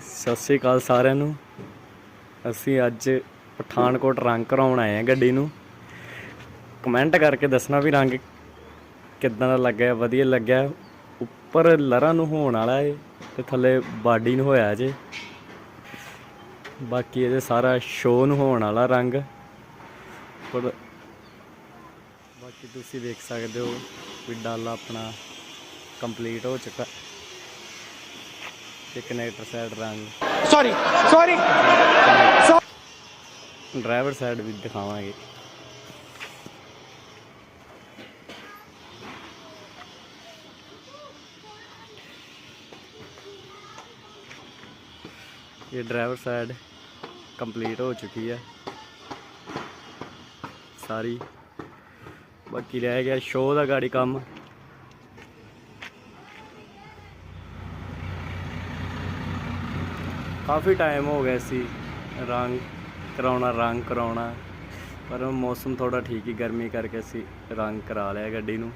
ਸਤਿ ਸ਼੍ਰੀ ਅਕਾਲ ਸਾਰਿਆਂ ਨੂੰ। ਅਸੀਂ ਅੱਜ ਪਠਾਨਕੋਟ ਰੰਗ ਕਰਾਉਣ ਆਏ ਹਾਂ ਗੱਡੀ ਨੂੰ। ਕਮੈਂਟ ਕਰਕੇ ਦੱਸਣਾ ਵੀ ਰੰਗ ਕਿੱਦਾਂ ਦਾ ਲੱਗਿਆ। ਵਧੀਆ ਲੱਗਿਆ। ਉੱਪਰ ਲਰਾਂ ਨੂੰ ਹੋਣ ਵਾਲਾ ਹੈ ਤੇ ਥੱਲੇ ਬਾਡੀ ਨੂੰ ਹੋਇਆ ਜੇ। ਬਾਕੀ ਇਹਦੇ ਸਾਰਾ ਸ਼ੋਅ ਨੂੰ ਹੋਣ ਵਾਲਾ ਰੰਗ। ਪਰ ਬਾਕੀ ਤੁਸੀਂ ਦੇਖ ਸਕਦੇ ਹੋ ਵੀ ਡਾਲਾ ਆਪਣਾ ਕੰਪਲੀਟ ਹੋ ਚੁੱਕਾ ਤੇ ਕਨੈਕਟਰ ਸਾਈਡ ਰੰਗ ਸੌਰੀ ड्राइवर साइड भी दिखावांगे। ये ड्राइवर साइड कंप्लीट हो चुकी है सारी। बाकी रह गया शो का गाड़ी काम। काफ़ी टाइम हो गया सी रंग कराउणा पर मौसम थोड़ा ठीक ही गर्मी करके असी रंग करा लिया गड्डी नूं।